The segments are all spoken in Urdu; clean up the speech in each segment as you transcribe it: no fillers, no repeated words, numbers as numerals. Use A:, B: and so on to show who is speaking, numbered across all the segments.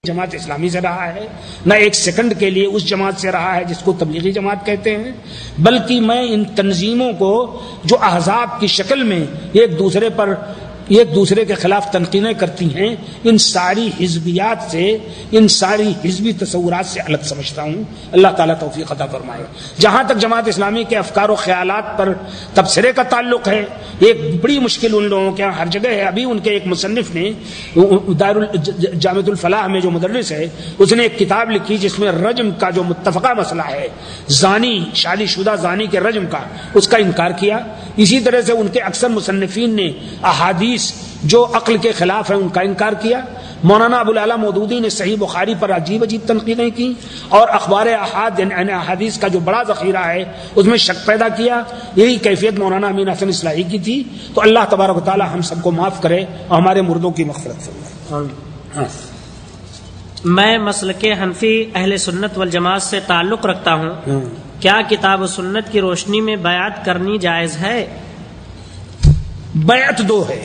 A: جماعت اسلامی سے رہا ہے، نہ ایک سیکنڈ کے لیے اس جماعت سے رہا ہے جس کو تبلیغی جماعت کہتے ہیں، بلکہ میں ان تنظیموں کو جو احزاب کی شکل میں ایک دوسرے کے خلاف تنقیدیں کرتی ہیں، ان ساری حزبیات سے، ان ساری حزبی تصورات سے الگ سمجھتا ہوں۔ اللہ تعالیٰ توفیق عطا فرمائے۔ جہاں تک جماعت اسلامی کے افکار و خیالات پر تبصرے کا تعلق ہے، ایک بڑی مشکل ان لوگوں کے ہر جگہ ہے۔ ابھی ان کے ایک مصنف نے جامعۃ الفلاح میں جو مدرس ہے، اس نے ایک کتاب لکھی جس میں رجم کا جو متفقہ مسئلہ ہے، زانی، شادی شدہ زانی کے رجم کا، اس کا انکار کیا۔ اسی طرح سے ان کے اکثر مصنفین نے احادیث جو عقل کے خلاف ہے ان کا انکار کیا۔ مولانا ابو الاعلی مودودی نے صحیح بخاری پر عجیب تنقیدیں کی، اور اخبار احاد یعنی احادیث کا جو بڑا ذخیرہ ہے اس میں شک پیدا کیا۔ یہی کیفیت مولانا امین حسن اصلاحی کی تھی۔ تو اللہ تبارک و تعالی ہم سب کو معاف کرے اور ہمارے مردوں کی مغفرت فرمائے۔
B: میں مسلک حنفی اہل سنت والجماعت سے تعلق رکھتا ہوں، کیا کتاب و سنت کی روشنی میں بیعت کرنی جائز ہے؟
A: بیعت دو ہے،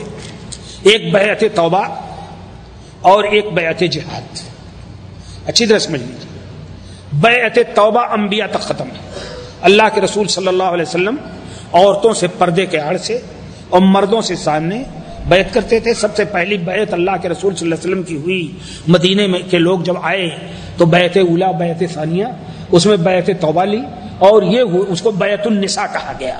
A: ایک بیعت توبہ اور ایک بیعت جہاد۔ اچھی طرح سمجھ لیجیے، بیعت توبہ انبیاء تک ختم ہے۔ اللہ کے رسول صلی اللہ علیہ وسلم عورتوں سے پردے کے آڑ سے اور مردوں سے سامنے بیعت کرتے تھے۔ سب سے پہلی بیعت اللہ کے رسول صلی اللہ علیہ وسلم کی ہوئی، مدینے میں کے لوگ جب آئے تو بیعت اولا، بیعت ثانیہ، اس میں بیعت توبہ لی، اور یہ اس کو بیعت النساء کہا گیا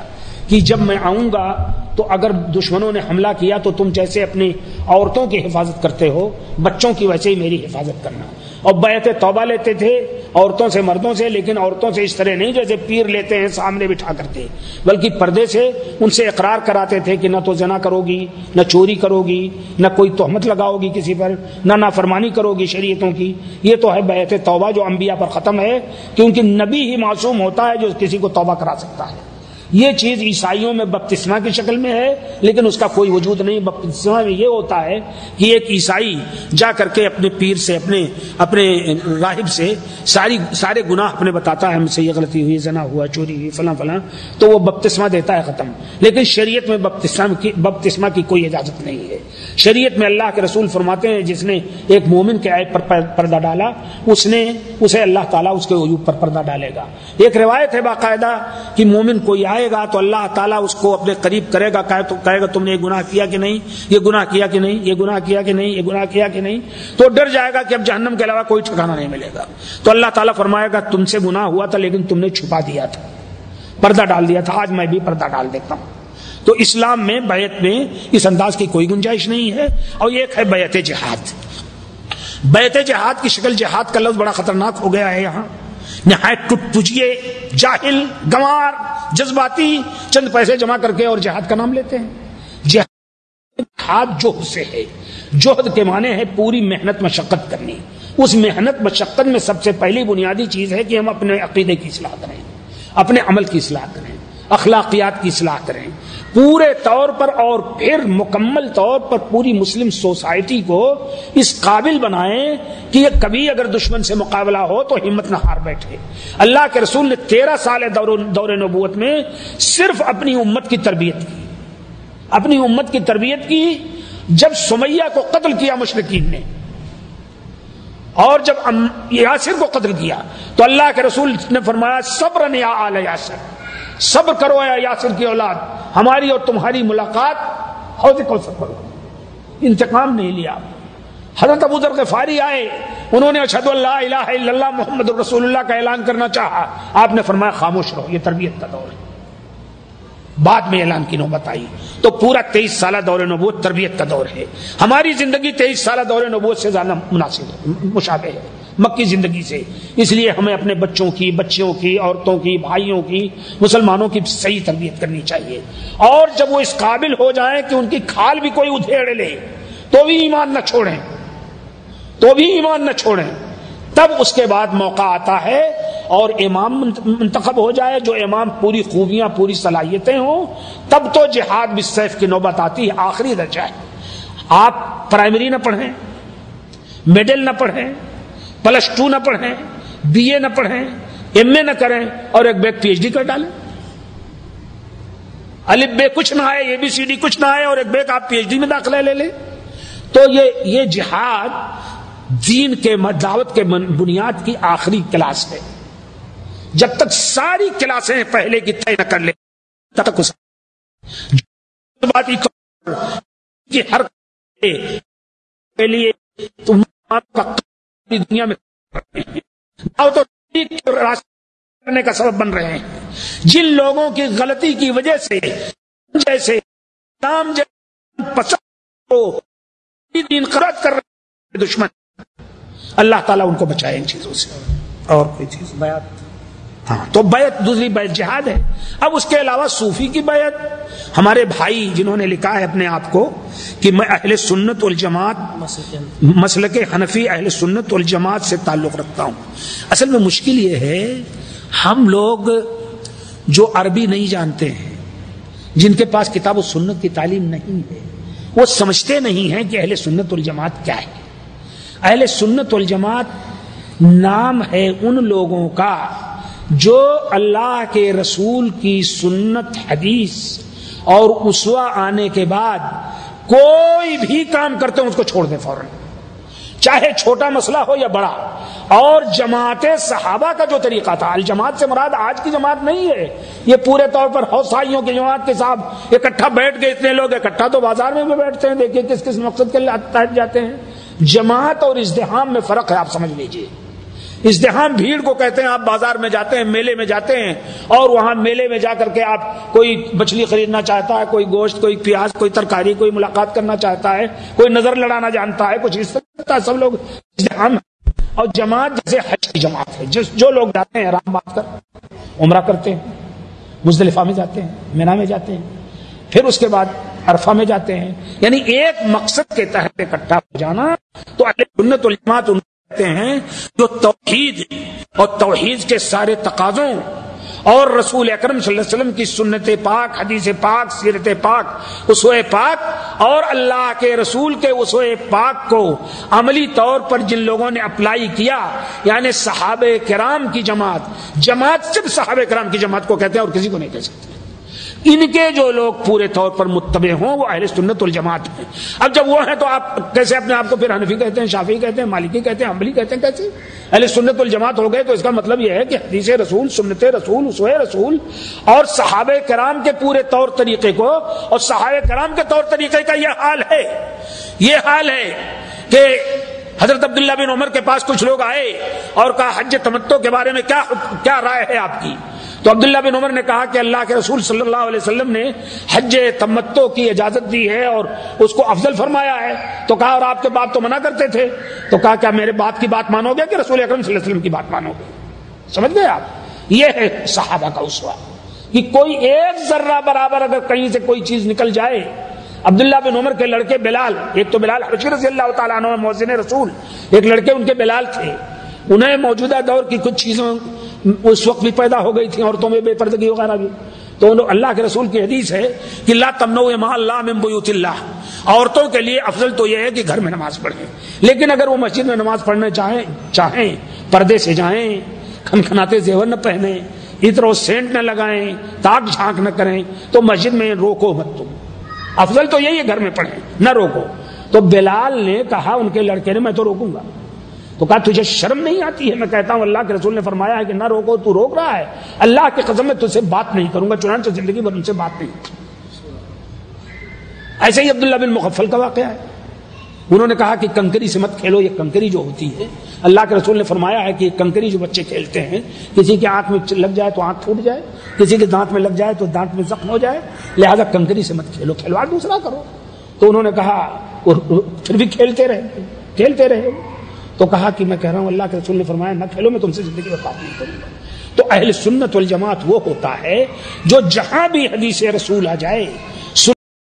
A: کہ جب میں آؤں گا تو اگر دشمنوں نے حملہ کیا تو تم جیسے اپنی عورتوں کی حفاظت کرتے ہو، بچوں کی ویسے ہی میری حفاظت کرنا۔ اور بیعت توبہ لیتے تھے عورتوں سے، مردوں سے، لیکن عورتوں سے اس طرح نہیں جیسے پیر لیتے ہیں سامنے بٹھا کرتے، بلکہ پردے سے ان سے اقرار کراتے تھے کہ نہ تو زنا کرو گی، نہ چوری کرو گی، نہ کوئی تہمت لگاؤ گی کسی پر، نہ نافرمانی کرو گی شریعتوں کی۔ یہ تو ہے بیعت توبہ جو انبیاء پر ختم ہے، کیونکہ نبی ہی معصوم ہوتا ہے جو کسی کو توبہ کرا سکتا ہے۔ یہ چیز عیسائیوں میں بپتسمہ کی شکل میں ہے، لیکن اس کا کوئی وجود نہیں۔ بپتسمہ میں یہ ہوتا ہے کہ ایک عیسائی جا کر کے اپنے پیر سے، اپنے راہب سے سارے گناہ اپنے بتاتا ہے، ہم سے یہ غلطی ہوئی، زنا ہوا، چوری ہوئی، فلاں فلاں، تو وہ بپتسمہ دیتا ہے، ختم۔ لیکن شریعت میں بپتسمہ کی کوئی اجازت نہیں ہے۔ شریعت میں اللہ کے رسول فرماتے ہیں جس نے ایک مومن کے عیب پر پردہ ڈالا، اسے اللہ تعالیٰ اس کے عیوب پر پردہ ڈالے گا۔ ایک روایت ہے باقاعدہ کہ مومن کوئی آئے گا تو اللہ تعالیٰ اس کو اپنے قریب کرے گا، کہے گا تم نے یہ گناہ کیا کہ نہیں، یہ گناہ کیا کہ نہیں، یہ گناہ کیا کہ نہیں، یہ گناہ کیا کہ نہیں، تو ڈر جائے گا کہ اب جہنم کے علاوہ کوئی ٹھکانہ نہیں ملے گا۔ تو اللہ تعالیٰ فرمائے گا تم سے گناہ ہوا تھا لیکن تم نے چھپا دیا تھا، پردہ ڈال دیا تھا، آج میں بھی پردہ ڈال دیتا ہوں۔ تو اسلام میں بیعت میں اس انداز کی کوئی گنجائش نہیں ہے۔ اور ایک ہے بیعت جہاد۔ بیعت جہاد کی شکل، جہاد کا لفظ بڑا خطرناک ہو گیا ہے یہاں، نہایت ٹٹپجیے، جاہل، گنوار، جذباتی، چند پیسے جمع کر کے اور جہاد کا نام لیتے ہیں۔ جہاد جوہد سے ہے۔ جوہد کے معنی ہے پوری محنت مشقت کرنی۔ اس محنت مشقت میں سب سے پہلی بنیادی چیز ہے کہ ہم اپنے عقیدے کی اصلاح کریں، اپنے عمل کی اصلاح کریں، اخلاقیات کی اصلاح کریں پورے طور پر، اور پھر مکمل طور پر پوری مسلم سوسائٹی کو اس قابل بنائیں کہ یہ کبھی اگر دشمن سے مقابلہ ہو تو ہمت نہ ہار بیٹھے۔ اللہ کے رسول نے 13 سال دور نبوت میں صرف اپنی امت کی تربیت کی، اپنی امت کی تربیت کی۔ جب سمیہ کو قتل کیا مشرکین نے، اور جب یاسر کو قتل کیا، تو اللہ کے رسول نے فرمایا صبرن یا آل یاسر، صبر کرو یا یاسر کی اولاد، ہماری اور تمہاری ملاقات حوض کوثر پر ہوگی۔ انتقام نہیں لیا۔ حضرت ابو ذر غفاری آئے، انہوں نے اشہدو ان لا الہ الا اللہ محمد رسول اللہ کا اعلان کرنا چاہا، آپ نے فرمایا خاموش رہو، یہ تربیت کا دور ہے۔ بعد میں اعلان کی نوبت آئی۔ تو پورا 23 سالہ دور نبوت تربیت کا دور ہے۔ ہماری زندگی 23 سالہ دور نبوت سے زیادہ مناسب مشابہ ہے مکی زندگی سے۔ اس لیے ہمیں اپنے بچوں کی، بچیوں کی، عورتوں کی، بھائیوں کی، مسلمانوں کی صحیح تربیت کرنی چاہیے۔ اور جب وہ اس قابل ہو جائیں کہ ان کی کھال بھی کوئی ادھیڑ لے تو بھی ایمان نہ چھوڑیں، تو بھی ایمان نہ چھوڑیں، تب اس کے بعد موقع آتا ہے اور امام منتخب ہو جائے، جو امام پوری خوبیاں، پوری صلاحیتیں ہوں، تب تو جہاد بالسیف کی نوبت آتی ہے، آخری درجہ ہے۔ آپ پرائمری نہ پڑھیں، میڈل نہ پڑھیں، +2 نہ پڑھیں، BA نہ پڑھیں، MA نہ کریں، اور ایک بیگ PhD کر ڈالیں۔ الف بے کچھ نہ آئے، ABCD کچھ نہ آئے، اور ایک بیگ آپ PhD میں داخلہ لے لیں۔ تو یہ جہاد دین کے دعوت کے بنیاد کی آخری کلاس ہے. جب تک ساری کلاسیں پہلے کی طے نہ کر لے تب تک اس کی ہر کے لیے تم دنیا میں کرنے کا سبب بن رہے ہیں. جن لوگوں کی غلطی کی وجہ سے جیسے نام پسند کو دین قرار کر رہے دشمن، اللہ تعالیٰ ان کو بچائے ان چیزوں سے. اور کوئی چیز بیعت، ہاں تو بیعت دوسری بیعت جہاد ہے. اب اس کے علاوہ صوفی کی بیعت، ہمارے بھائی جنہوں نے لکھا ہے اپنے آپ کو کہ میں اہل سنت والجماعت مسلک حنفی اہل سنت والجماعت سے تعلق رکھتا ہوں. اصل میں مشکل یہ ہے ہم لوگ جو عربی نہیں جانتے ہیں، جن کے پاس کتاب و سنت کی تعلیم نہیں ہے، وہ سمجھتے نہیں ہیں کہ اہل سنت والجماعت کیا ہے. اہل سنت والجماعت نام ہے ان لوگوں کا جو اللہ کے رسول کی سنت، حدیث اور اسوہ آنے کے بعد کوئی بھی کام کرتے ہیں اس کو چھوڑ دیں فوراً، چاہے چھوٹا مسئلہ ہو یا بڑا. اور جماعت صحابہ کا جو طریقہ تھا، الجماعت سے مراد آج کی جماعت نہیں ہے، یہ پورے طور پر حوثائیوں کی جماعت کے صاحب اکٹھا بیٹھ گئے، اتنے لوگ اکٹھا تو بازار میں بھی بیٹھتے ہیں، دیکھیے کس کس مقصد کے لیے تحت جاتے ہیں. جماعت اور ازدحام میں فرق ہے، آپ سمجھ لیجئے. ازدحام بھیڑ کو کہتے ہیں، آپ بازار میں جاتے ہیں، میلے میں جاتے ہیں، اور وہاں میلے میں جا کر کے آپ کوئی مچھلی خریدنا چاہتا ہے، کوئی گوشت، کوئی پیاز، کوئی ترکاری، کوئی ملاقات کرنا چاہتا ہے، کوئی نظر لڑانا جانتا ہے، کچھ اس طرح سب لوگ ازدحام. اور جماعت جیسے حج کی جماعت ہے، جو لوگ جاتے ہیں احرام باندھ کر عمرہ کرتے ہیں، مزدلفہ میں جاتے ہیں، مینا میں جاتے ہیں، پھر اس کے بعد عرفہ میں جاتے ہیں، یعنی ایک مقصد کے تحت اکٹھا ہو جانا. تو اہل سنت والجماعت کہتے ہیں جو توحید اور توحید کے سارے تقاضوں اور رسول اکرم صلی اللہ علیہ وسلم کی سنت پاک، حدیث پاک، سیرت پاک، اسوہ پاک اور اللہ کے رسول کے اسوہ پاک کو عملی طور پر جن لوگوں نے اپلائی کیا، یعنی صحابہ کرام کی جماعت صرف صحابہ کرام کی جماعت کو کہتے ہیں اور کسی کو نہیں کہہ سکتے. ان کے جو لوگ پورے طور پر متبع ہوں وہ اہل سنت والجماعت ہیں. اب جب وہ ہیں تو آپ کیسے اپنے آپ کو پھر حنفی کہتے ہیں، شافعی کہتے ہیں، مالکی کہتے ہیں، حنبلی کہتے ہیں؟ کیسے اہل سنت والجماعت ہو گئے؟ تو اس کا مطلب یہ ہے کہ حدیث رسول، سنت رسول، اسوہ رسول اور صحابہ کرام کے پورے طور طریقے کو، اور صحابہ کرام کے طور طریقے کا یہ حال ہے کہ حضرت عبداللہ بن عمر کے پاس کچھ لوگ آئے اور کہا حج تمتع کے بارے میں کیا رائے ہے آپ کی؟ تو عبداللہ بن عمر نے کہا کہ اللہ کے رسول صلی اللہ علیہ وسلم نے حج تمتع کی اجازت دی ہے اور اس کو افضل فرمایا ہے. تو کہا اور آپ کے باپ تو منع کرتے تھے. تو کہا کیا میرے باپ کی بات مانو گے کہ رسول اکرم صلی اللہ علیہ وسلم کی بات مانو گے؟ سمجھ گئے آپ؟ یہ ہے صحابہ کا اسوہ کہ کوئی ایک ذرہ برابر اگر کہیں سے کوئی چیز نکل جائے. عبداللہ بن عمر کے لڑکے بلال، ایک تو بلال حبشی رضی اللہ تعالیٰ عنہ مؤذن رسول، ایک لڑکے ان کے بلال تھے. انہیں موجودہ دور کی کچھ چیزیں اس وقت بھی پیدا ہو گئی تھیں، عورتوں میں بے پردگی وغیرہ بھی. تو اللہ کے رسول کی حدیث ہے کہ لا تمنعوا اماء اللہ من بیوت اللہ، عورتوں کے لیے افضل تو یہ ہے کہ گھر میں نماز پڑھیں، لیکن اگر وہ مسجد میں نماز پڑھنے چاہیں پردے سے جائیں، کھنکھناتے زیور نہ پہنیں، عطر و سینٹ نہ لگائیں، تاک جھانک نہ کریں، تو مسجد میں روکو مت. تم افضل تو یہی ہے گھر میں پڑھیں، نہ روکو. تو بلال نے کہا ان کے لڑکے نے میں تو روکوں گا. تو کہا تجھے شرم نہیں آتی ہے؟ میں کہتا ہوں اللہ کے رسول نے فرمایا ہے کہ نہ روکو، تو روک رہا ہے. اللہ کی قسم میں تجھ سے بات نہیں کروں گا، چنانچہ زندگی بھر ان سے بات نہیں کی. ایسے ہی عبداللہ بن مغفل کا واقعہ ہے. انہوں نے کہا کہ کنکری سے مت کھیلو. یہ کنکری جو ہوتی ہے، اللہ کے رسول نے فرمایا ہے کہ یہ کنکری جو بچے کھیلتے ہیں، کسی کی آنکھ میں لگ جائے تو آنکھ پھوٹ جائے، کسی کے دانت میں لگ جائے تو دانت میں زخم ہو جائے، لہذا کنکری سے مت کھیلو، کھلواڑ دوسرا کرو. تو انہوں نے کہا، پھر بھی کھیلتے رہے. تو کہا کہ میں کہہ رہا ہوں اللہ کے رسول نے فرمایا نہ کھیلو، میں تم سے زندگی میں بات نہیں کروں گا. تو اہل سنت والجماعت وہ ہوتا ہے جو جہاں بھی حدیث رسول آ جائے